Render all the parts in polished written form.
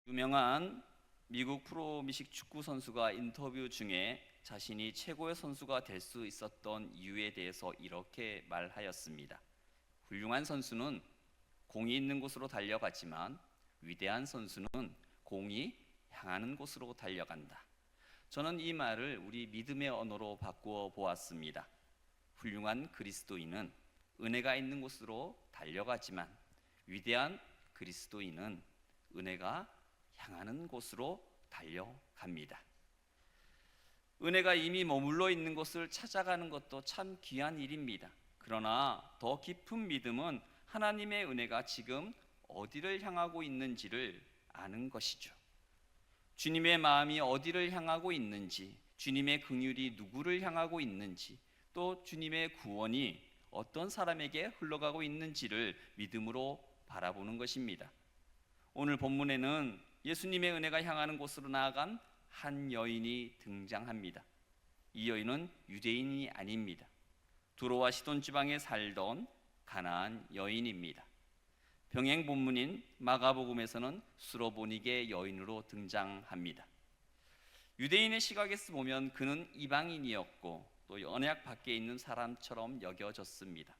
유명한 미국 프로미식 축구 선수가 인터뷰 중에 자신이 최고의 선수가 될 수 있었던 이유에 대해서 이렇게 말하였습니다. 훌륭한 선수는 공이 있는 곳으로 달려가지만 위대한 선수는 공이 향하는 곳으로 달려간다. 저는 이 말을 우리 믿음의 언어로 바꾸어 보았습니다. 훌륭한 그리스도인은 은혜가 있는 곳으로 달려가지만 위대한 그리스도인은 은혜가 향하는 곳으로 달려갑니다. 은혜가 이미 머물러 있는 곳을 찾아가는 것도 참 귀한 일입니다. 그러나 더 깊은 믿음은 하나님의 은혜가 지금 어디를 향하고 있는지를 아는 것이죠. 주님의 마음이 어디를 향하고 있는지, 주님의 긍휼이 누구를 향하고 있는지, 또 주님의 구원이 어떤 사람에게 흘러가고 있는지를 믿음으로 바라보는 것입니다. 오늘 본문에는 예수님의 은혜가 향하는 곳으로 나아간 한 여인이 등장합니다. 이 여인은 유대인이 아닙니다. 두로와 시돈 지방에 살던 가나안 여인입니다. 병행 본문인 마가복음에서는 수로보니게 여인으로 등장합니다. 유대인의 시각에서 보면 그는 이방인이었고 또 언약 밖에 있는 사람처럼 여겨졌습니다.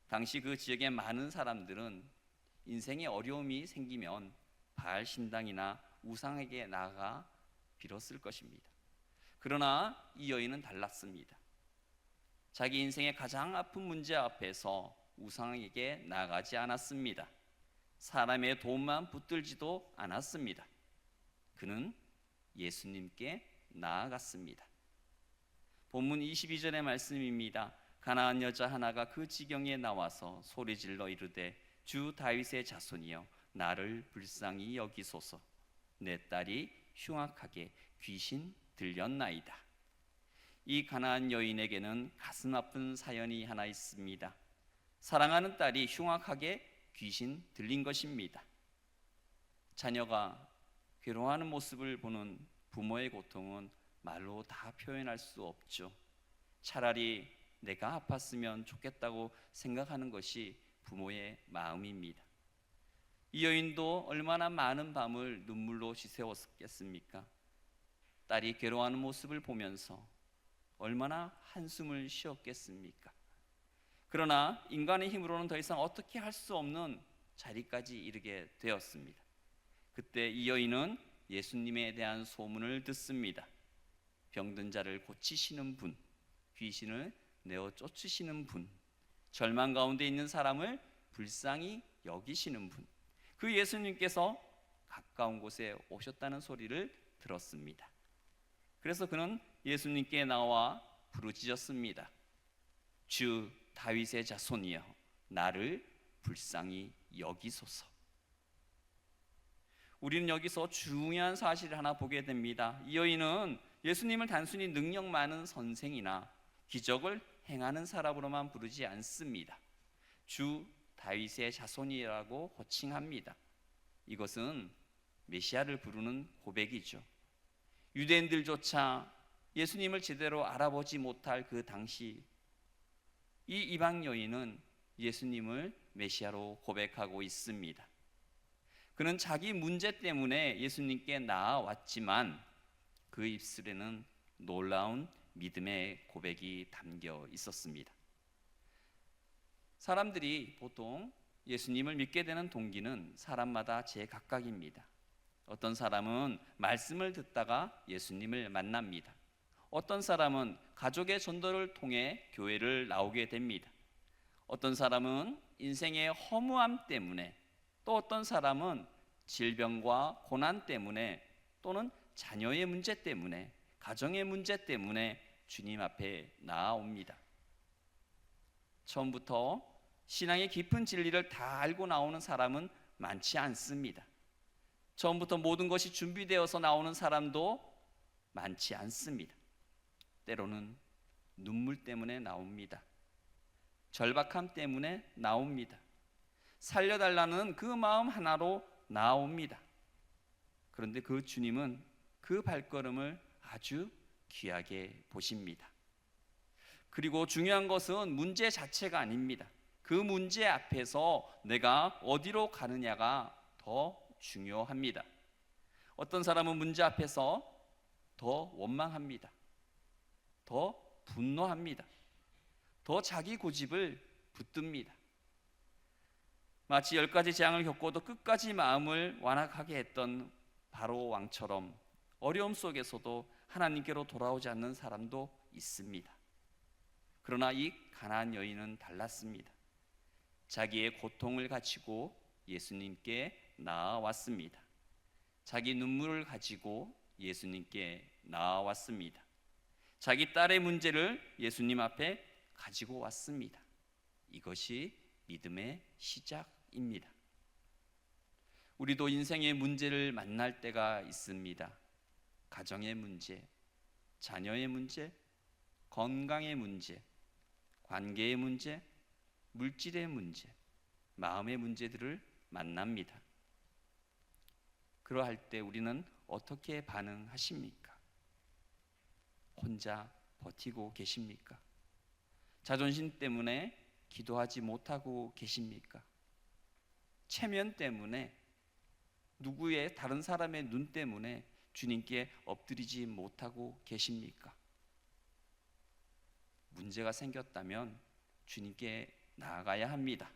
당시 그 지역의 많은 사람들은 인생에 어려움이 생기면 바알 신당이나 우상에게 나아가 빌었을 것입니다. 그러나 이 여인은 달랐습니다. 자기 인생의 가장 아픈 문제 앞에서 우상에게 나아가지 않았습니다. 사람의 도움만 붙들지도 않았습니다. 그는 예수님께 나아갔습니다. 본문 22절의 말씀입니다. 가나안 여자 하나가 그 지경에 나와서 소리질러 이르되 주 다윗의 자손이여 나를 불쌍히 여기소서. 내 딸이 흉악하게 귀신 들렸나이다. 이 가나안 여인에게는 가슴 아픈 사연이 하나 있습니다. 사랑하는 딸이 흉악하게 귀신 들린 것입니다. 자녀가 괴로워하는 모습을 보는 부모의 고통은 말로 다 표현할 수 없죠. 차라리 내가 아팠으면 좋겠다고 생각하는 것이 부모의 마음입니다. 이 여인도 얼마나 많은 밤을 눈물로 지새웠겠습니까? 딸이 괴로워하는 모습을 보면서 얼마나 한숨을 쉬었겠습니까? 그러나 인간의 힘으로는 더 이상 어떻게 할 수 없는 자리까지 이르게 되었습니다. 그때 이 여인은 예수님에 대한 소문을 듣습니다. 병든 자를 고치시는 분, 귀신을 내어 쫓으시는 분, 절망 가운데 있는 사람을 불쌍히 여기시는 분, 그 예수님께서 가까운 곳에 오셨다는 소리를 들었습니다. 그래서 그는 예수님께 나와 부르짖었습니다. 주 다윗의 자손이여 나를 불쌍히 여기소서. 우리는 여기서 중요한 사실을 하나 보게 됩니다. 이 여인은 예수님을 단순히 능력 많은 선생이나 기적을 행하는 사람으로만 부르지 않습니다. 주 다윗의 자손이라고 호칭합니다. 이것은 메시아를 부르는 고백이죠. 유대인들조차 예수님을 제대로 알아보지 못할 그 당시 이 이방 여인은 예수님을 메시아로 고백하고 있습니다. 그는 자기 문제 때문에 예수님께 나아왔지만 그 입술에는 놀라운 믿음의 고백이 담겨 있었습니다. 사람들이 보통 예수님을 믿게 되는 동기는 사람마다 제각각입니다. 어떤 사람은 말씀을 듣다가 예수님을 만납니다. 어떤 사람은 가족의 전도를 통해 교회를 나오게 됩니다. 어떤 사람은 인생의 허무함 때문에, 또 어떤 사람은 질병과 고난 때문에, 또는 자녀의 문제 때문에, 가정의 문제 때문에 주님 앞에 나아옵니다. 처음부터 신앙의 깊은 진리를 다 알고 나오는 사람은 많지 않습니다. 처음부터 모든 것이 준비되어서 나오는 사람도 많지 않습니다. 때로는 눈물 때문에 나옵니다. 절박함 때문에 나옵니다. 살려달라는 그 마음 하나로 나옵니다. 그런데 그 주님은 그 발걸음을 아주 귀하게 보십니다. 그리고 중요한 것은 문제 자체가 아닙니다. 그 문제 앞에서 내가 어디로 가느냐가 더 중요합니다. 어떤 사람은 문제 앞에서 더 원망합니다. 더 분노합니다. 더 자기 고집을 붙듭니다. 마치 10가지 재앙을 겪고도 끝까지 마음을 완악하게 했던 바로 왕처럼 어려움 속에서도 하나님께로 돌아오지 않는 사람도 있습니다. 그러나 이 가나안 여인은 달랐습니다. 자기의 고통을 가지고 예수님께 나아왔습니다. 자기 눈물을 가지고 예수님께 나아왔습니다. 자기 딸의 문제를 예수님 앞에 가지고 왔습니다. 이것이 믿음의 시작입니다. 우리도 인생의 문제를 만날 때가 있습니다. 가정의 문제, 자녀의 문제, 건강의 문제, 관계의 문제, 물질의 문제, 마음의 문제들을 만납니다. 그러할 때 우리는 어떻게 반응하십니까? 혼자 버티고 계십니까? 자존심 때문에 기도하지 못하고 계십니까? 체면 때문에, 누구의 다른 사람의 눈 때문에 주님께 엎드리지 못하고 계십니까? 문제가 생겼다면 주님께 나아가야 합니다.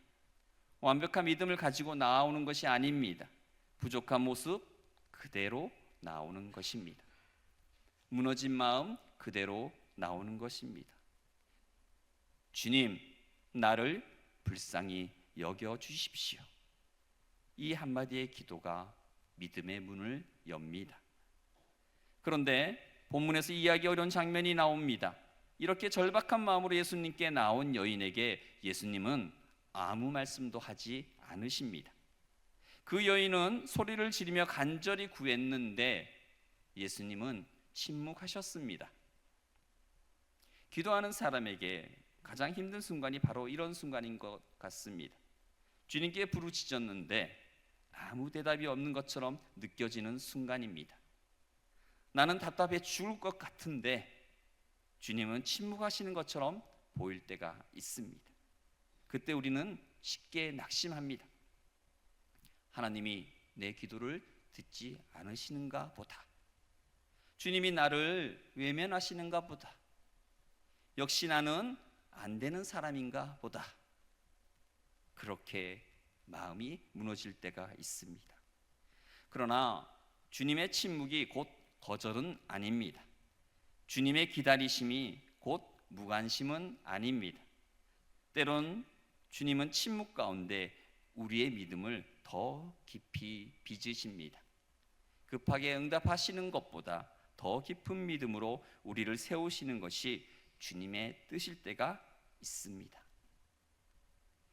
완벽한 믿음을 가지고 나아오는 것이 아닙니다. 부족한 모습 그대로 나오는 것입니다. 무너진 마음 그대로 나오는 것입니다. 주님, 나를 불쌍히 여겨 주십시오. 이 한마디의 기도가 믿음의 문을 엽니다. 그런데 본문에서 이해하기 어려운 장면이 나옵니다. 이렇게 절박한 마음으로 예수님께 나온 여인에게 예수님은 아무 말씀도 하지 않으십니다. 그 여인은 소리를 지르며 간절히 구했는데 예수님은 침묵하셨습니다. 기도하는 사람에게 가장 힘든 순간이 바로 이런 순간인 것 같습니다. 주님께 부르짖었는데 아무 대답이 없는 것처럼 느껴지는 순간입니다. 나는 답답해 죽을 것 같은데 주님은 침묵하시는 것처럼 보일 때가 있습니다. 그때 우리는 쉽게 낙심합니다. 하나님이 내 기도를 듣지 않으시는가 보다. 주님이 나를 외면하시는가 보다. 역시 나는 안 되는 사람인가 보다. 그렇게 마음이 무너질 때가 있습니다. 그러나 주님의 침묵이 곧 거절은 아닙니다. 주님의 기다리심이 곧 무관심은 아닙니다. 때론 주님은 침묵 가운데 우리의 믿음을 더 깊이 빚으십니다. 급하게 응답하시는 것보다 더 깊은 믿음으로 우리를 세우시는 것이 주님의 뜻일 때가 있습니다.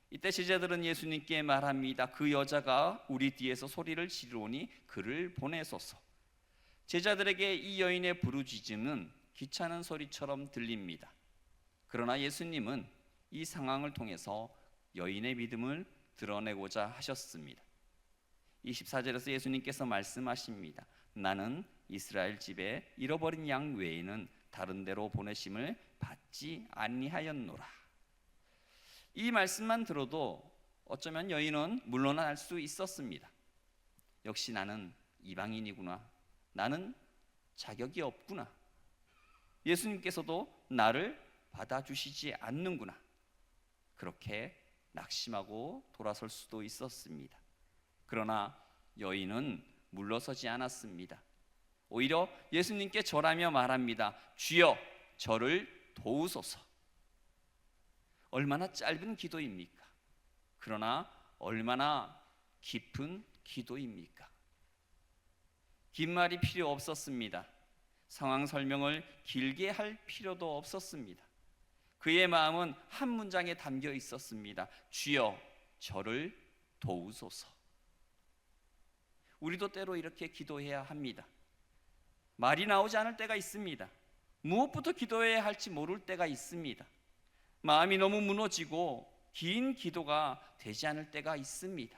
이때 제자들은 예수님께 말합니다. 그 여자가 우리 뒤에서 소리를 지르오니 그를 보내소서. 제자들에게 이 여인의 부르짖음은 귀찮은 소리처럼 들립니다. 그러나 예수님은 이 상황을 통해서 여인의 믿음을 드러내고자 하셨습니다. 24절에서 예수님께서 말씀하십니다. 나는 이스라엘 집에 잃어버린 양 외에는 다른 데로 보내심을 받지 아니하였노라. 이 말씀만 들어도 어쩌면 여인은 물러날 수 있었습니다. 역시 나는 이방인이구나. 나는 자격이 없구나. 예수님께서도 나를 받아주시지 않는구나. 그렇게 낙심하고 돌아설 수도 있었습니다. 그러나 여인은 물러서지 않았습니다. 오히려 예수님께 절하며 말합니다. 주여, 저를 도우소서. 얼마나 짧은 기도입니까? 그러나 얼마나 깊은 기도입니까? 긴 말이 필요 없었습니다. 상황 설명을 길게 할 필요도 없었습니다. 그의 마음은 한 문장에 담겨 있었습니다. 주여, 저를 도우소서. 우리도 때로 이렇게 기도해야 합니다. 말이 나오지 않을 때가 있습니다. 무엇부터 기도해야 할지 모를 때가 있습니다. 마음이 너무 무너지고 긴 기도가 되지 않을 때가 있습니다.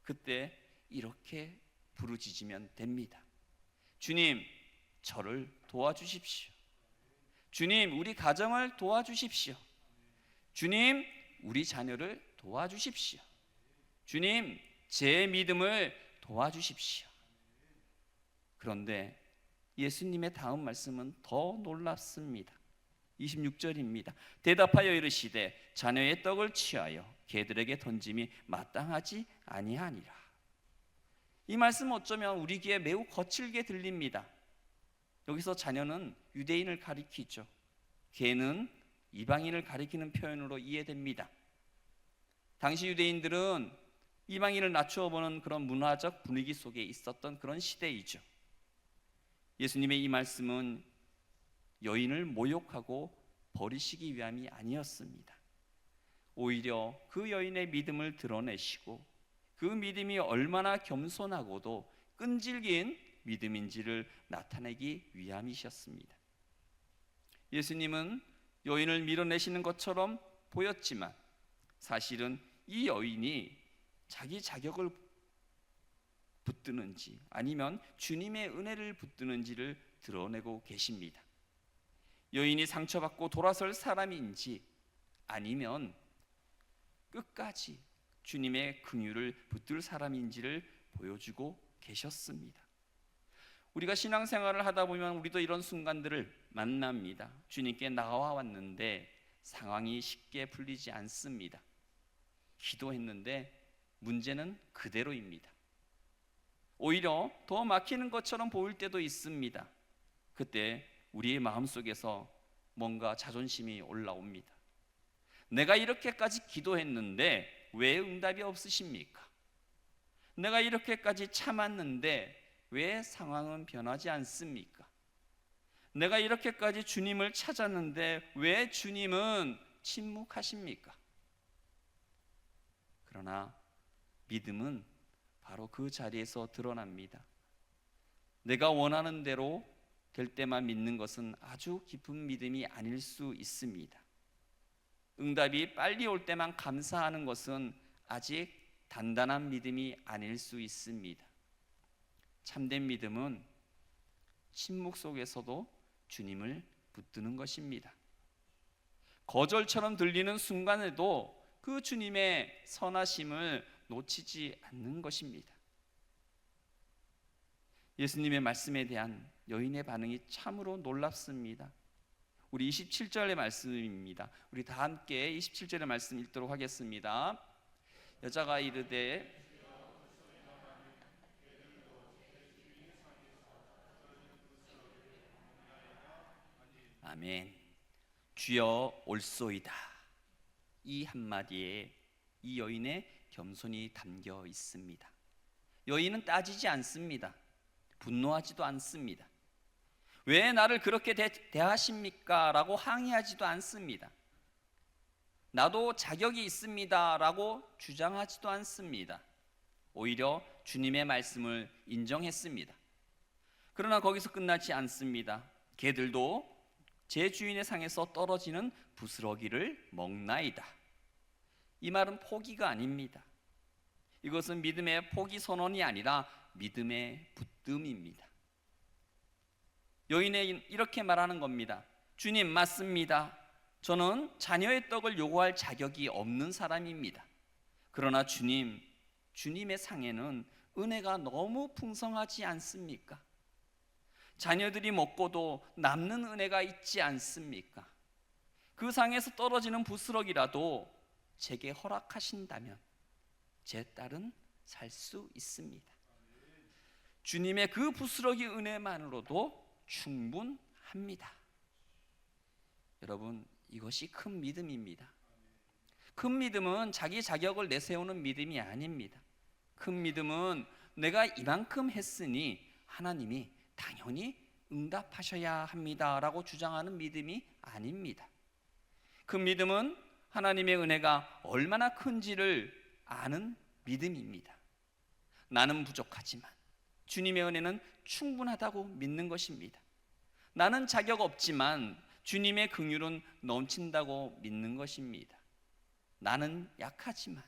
그때 이렇게 부르짖으면 됩니다. 주님, 저를 도와주십시오. 주님, 우리 가정을 도와주십시오. 주님, 우리 자녀를 도와주십시오. 주님, 제 믿음을 도와주십시오. 그런데 예수님의 다음 말씀은 더 놀랍습니다. 26절입니다. 대답하여 이르시되 자녀의 떡을 취하여 개들에게 던짐이 마땅하지 아니하니라. 이 말씀은 어쩌면 우리 귀에 매우 거칠게 들립니다. 여기서 자녀는 유대인을 가리키죠. 개는 이방인을 가리키는 표현으로 이해됩니다. 당시 유대인들은 이방인을 낮추어 보는 그런 문화적 분위기 속에 있었던 그런 시대이죠. 예수님의 이 말씀은 여인을 모욕하고 버리시기 위함이 아니었습니다. 오히려 그 여인의 믿음을 드러내시고 그 믿음이 얼마나 겸손하고도 끈질긴 믿음인지를 나타내기 위함이셨습니다. 예수님은 여인을 밀어내시는 것처럼 보였지만 사실은 이 여인이 자기 자격을 붙드는지 아니면 주님의 은혜를 붙드는지를 드러내고 계십니다. 여인이 상처받고 돌아설 사람인지 아니면 끝까지 주님의 긍휼을 붙들 사람인지를 보여주고 계셨습니다. 우리가 신앙생활을 하다 보면 우리도 이런 순간들을 만납니다. 주님께 나와왔는데 상황이 쉽게 풀리지 않습니다. 기도했는데 문제는 그대로입니다. 오히려 더 막히는 것처럼 보일 때도 있습니다. 그때 우리의 마음속에서 뭔가 자존심이 올라옵니다. 내가 이렇게까지 기도했는데 왜 응답이 없으십니까? 내가 이렇게까지 참았는데 왜 상황은 변하지 않습니까? 내가 이렇게까지 주님을 찾았는데 왜 주님은 침묵하십니까? 그러나 믿음은 바로 그 자리에서 드러납니다. 내가 원하는 대로 될 때만 믿는 것은 아주 깊은 믿음이 아닐 수 있습니다. 응답이 빨리 올 때만 감사하는 것은 아직 단단한 믿음이 아닐 수 있습니다. 참된 믿음은 침묵 속에서도 주님을 붙드는 것입니다. 거절처럼 들리는 순간에도 그 주님의 선하심을 놓치지 않는 것입니다. 예수님의 말씀에 대한 여인의 반응이 참으로 놀랍습니다. 우리 27절의 말씀입니다. 우리 다 함께 27절의 말씀 읽도록 하겠습니다. 여자가 이르되 아멘. 주여 올소이다. 이 한마디에 이 여인의 겸손이 담겨 있습니다. 여인은 따지지 않습니다. 분노하지도 않습니다. 왜 나를 그렇게 대하십니까? 라고 항의하지도 않습니다. 나도 자격이 있습니다. 라고 주장하지도 않습니다. 오히려 주님의 말씀을 인정했습니다. 그러나 거기서 끝나지 않습니다. 개들도 제 주인의 상에서 떨어지는 부스러기를 먹나이다. 이 말은 포기가 아닙니다. 이것은 믿음의 포기 선언이 아니라 믿음의 붙듦입니다. 여인은 이렇게 말하는 겁니다. 주님, 맞습니다. 저는 자녀의 떡을 요구할 자격이 없는 사람입니다. 그러나 주님, 주님의 상에는 은혜가 너무 풍성하지 않습니까? 자녀들이 먹고도 남는 은혜가 있지 않습니까? 그 상에서 떨어지는 부스러기라도 제게 허락하신다면 제 딸은 살 수 있습니다. 주님의 그 부스러기 은혜만으로도 충분합니다. 여러분, 이것이 큰 믿음입니다. 큰 믿음은 자기 자격을 내세우는 믿음이 아닙니다. 큰 믿음은 내가 이만큼 했으니 하나님이 당연히 응답하셔야 합니다 라고 주장하는 믿음이 아닙니다. 큰 믿음은 하나님의 은혜가 얼마나 큰지를 아는 믿음입니다. 나는 부족하지만 주님의 은혜는 충분하다고 믿는 것입니다. 나는 자격 없지만 주님의 긍휼은 넘친다고 믿는 것입니다. 나는 약하지만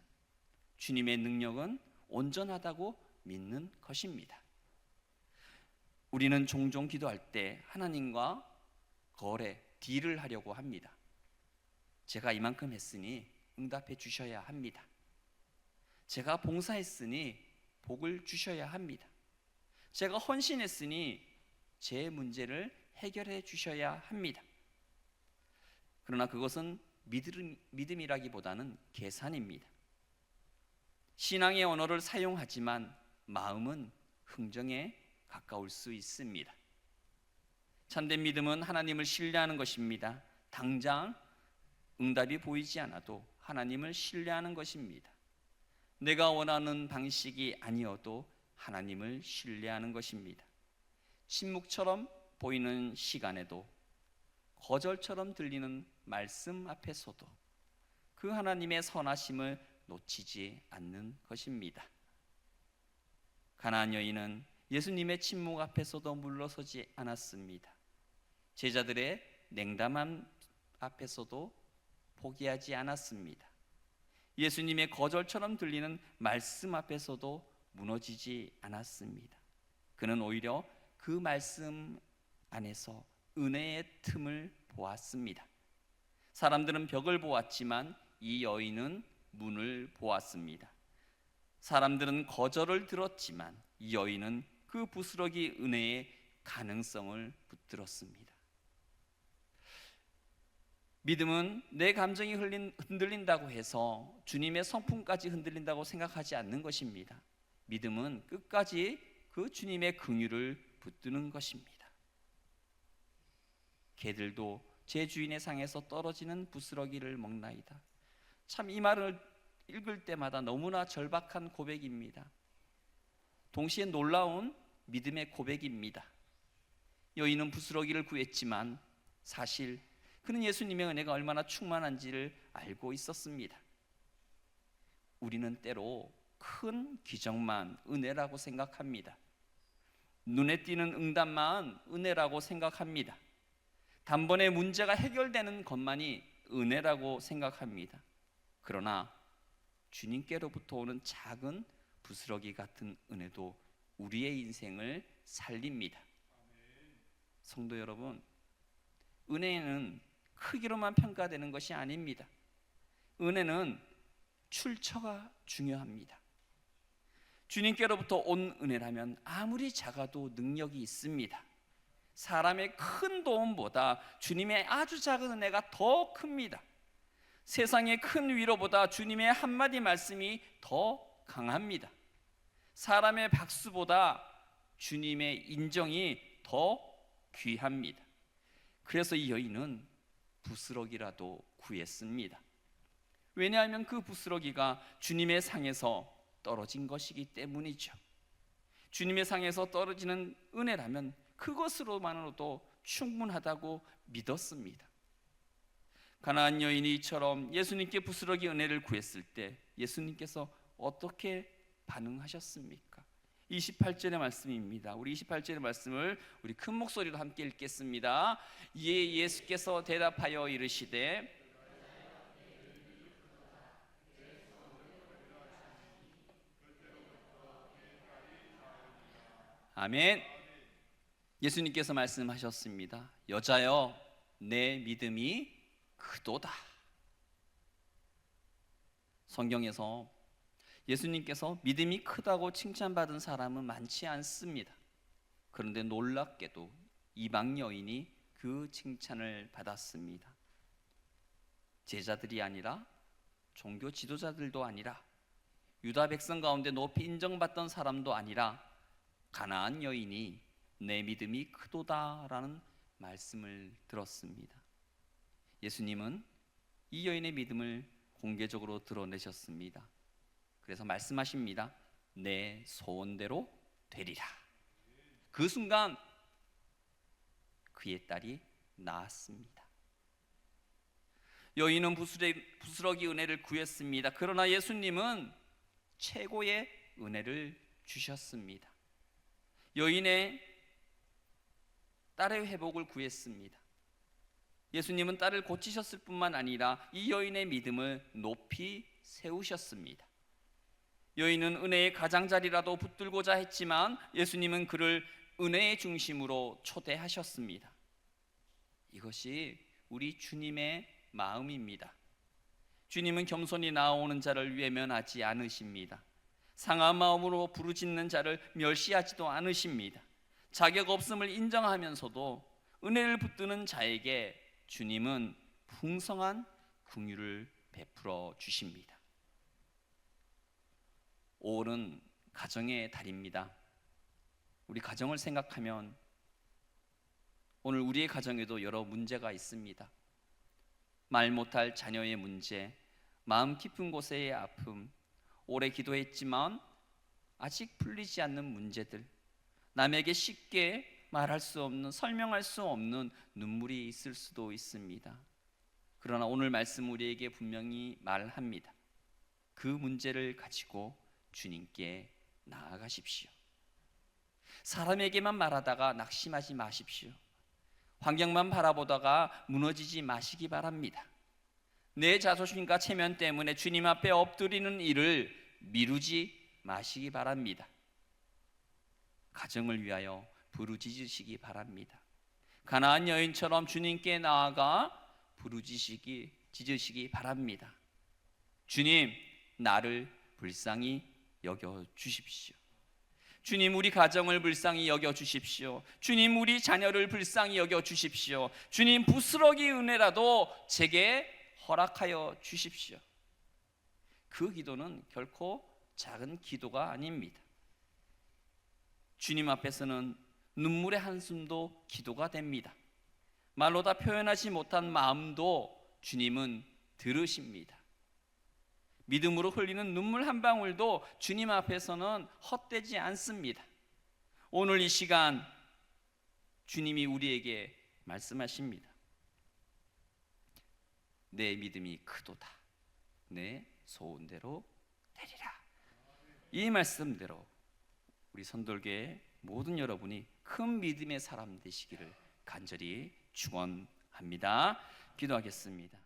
주님의 능력은 온전하다고 믿는 것입니다. 우리는 종종 기도할 때 하나님과 거래, 딜을 하려고 합니다. 제가 이만큼 했으니 응답해 주셔야 합니다. 제가 봉사했으니 복을 주셔야 합니다. 제가 헌신했으니 제 문제를 해결해 주셔야 합니다. 그러나 그것은 믿음이라기보다는 계산입니다. 신앙의 언어를 사용하지만 마음은 흥정에 가까울 수 있습니다. 참된 믿음은 하나님을 신뢰하는 것입니다. 당장 응답이 보이지 않아도 하나님을 신뢰하는 것입니다. 내가 원하는 방식이 아니어도 하나님을 신뢰하는 것입니다. 침묵처럼 보이는 시간에도, 거절처럼 들리는 말씀 앞에서도 그 하나님의 선하심을 놓치지 않는 것입니다. 가나안 여인은 예수님의 침묵 앞에서도 물러서지 않았습니다. 제자들의 냉담함 앞에서도 포기하지 않았습니다. 예수님의 거절처럼 들리는 말씀 앞에서도 무너지지 않았습니다. 그는 오히려 그 말씀 안에서 은혜의 틈을 보았습니다. 사람들은 벽을 보았지만 이 여인은 문을 보았습니다. 사람들은 거절을 들었지만 이 여인은 그 부스러기 은혜의 가능성을 붙들었습니다. 믿음은 내 감정이 흔들린다고 해서 주님의 성품까지 흔들린다고 생각하지 않는 것입니다. 믿음은 끝까지 그 주님의 긍휼을 붙드는 것입니다. 개들도 제 주인의 상에서 떨어지는 부스러기를 먹나이다. 참 이 말을 읽을 때마다 너무나 절박한 고백입니다. 동시에 놀라운 믿음의 고백입니다. 여인은 부스러기를 구했지만 사실 그는 예수님의 은혜가 얼마나 충만한지를 알고 있었습니다. 우리는 때로 큰 기적만 은혜라고 생각합니다. 눈에 띄는 응답만 은혜라고 생각합니다. 단번에 문제가 해결되는 것만이 은혜라고 생각합니다. 그러나 주님께로부터 오는 작은 부스러기 같은 은혜도 우리의 인생을 살립니다. 성도 여러분, 은혜는 크기로만 평가되는 것이 아닙니다. 은혜는 출처가 중요합니다. 주님께로부터 온 은혜라면 아무리 작아도 능력이 있습니다. 사람의 큰 도움보다 주님의 아주 작은 은혜가 더 큽니다. 세상의 큰 위로보다 주님의 한마디 말씀이 더 강합니다. 사람의 박수보다 주님의 인정이 더 귀합니다. 그래서 이 여인은 부스러기라도 구했습니다. 왜냐하면 그 부스러기가 주님의 상에서 떨어진 것이기 때문이죠. 주님의 상에서 떨어지는 은혜라면 그것으로만으로도 충분하다고 믿었습니다. 가나안 여인이 이처럼 예수님께 부스러기 은혜를 구했을 때 예수님께서 어떻게 반응하셨습니까? 28절의 말씀입니다. 우리 28절의 말씀을 우리 큰 목소리로 함께 읽겠습니다. 이에 예수께서 대답하여 이르시되 아멘. 예수님께서 말씀하셨습니다. 여자여, 내 믿음이 크도다. 성경에서 예수님께서 믿음이 크다고 칭찬받은 사람은 많지 않습니다. 그런데 놀랍게도 이방 여인이 그 칭찬을 받았습니다. 제자들이 아니라 종교 지도자들도 아니라 유다 백성 가운데 높이 인정받던 사람도 아니라 가나안 여인이 내 믿음이 크도다라는 말씀을 들었습니다. 예수님은 이 여인의 믿음을 공개적으로 드러내셨습니다. 그래서 말씀하십니다. 내 소원대로 되리라. 그 순간 그의 딸이 나았습니다. 여인은 부스러기 은혜를 구했습니다. 그러나 예수님은 최고의 은혜를 주셨습니다. 여인의 딸의 회복을 구했습니다. 예수님은 딸을 고치셨을 뿐만 아니라 이 여인의 믿음을 높이 세우셨습니다. 여인은 은혜의 가장자리라도 붙들고자 했지만 예수님은 그를 은혜의 중심으로 초대하셨습니다. 이것이 우리 주님의 마음입니다. 주님은 겸손히 나아오는 자를 외면하지 않으십니다. 상한 마음으로 부르짖는 자를 멸시하지도 않으십니다. 자격 없음을 인정하면서도 은혜를 붙드는 자에게 주님은 풍성한 긍휼을 베풀어 주십니다. 5월은 가정의 달입니다. 우리 가정을 생각하면 오늘 우리의 가정에도 여러 문제가 있습니다. 말 못할 자녀의 문제, 마음 깊은 곳의 아픔, 오래 기도했지만 아직 풀리지 않는 문제들, 남에게 쉽게 말할 수 없는, 설명할 수 없는 눈물이 있을 수도 있습니다. 그러나 오늘 말씀 우리에게 분명히 말합니다. 그 문제를 가지고 주님께 나아가십시오. 사람에게만 말하다가 낙심하지 마십시오. 환경만 바라보다가 무너지지 마시기 바랍니다. 내 자존심과 체면 때문에 주님 앞에 엎드리는 일을 미루지 마시기 바랍니다. 가정을 위하여 부르짖으시기 바랍니다. 가나안 여인처럼 주님께 나아가 부르짖으시기 바랍니다. 주님, 나를 불쌍히 여겨 주십시오. 주님, 우리 가정을 불쌍히 여겨 주십시오. 주님, 우리 자녀를 불쌍히 여겨 주십시오. 주님, 부스러기 은혜라도 제게 허락하여 주십시오. 그 기도는 결코 작은 기도가 아닙니다. 주님 앞에서는 눈물의 한숨도 기도가 됩니다. 말로 다 표현하지 못한 마음도 주님은 들으십니다. 믿음으로 흘리는 눈물 한 방울도 주님 앞에서는 헛되지 않습니다. 오늘 이 시간 주님이 우리에게 말씀하십니다. 내 믿음이 크도다. 내 소원대로 되리라. 이 말씀대로 우리 선돌교회 모든 여러분이 큰 믿음의 사람 되시기를 간절히 축원합니다. 기도하겠습니다.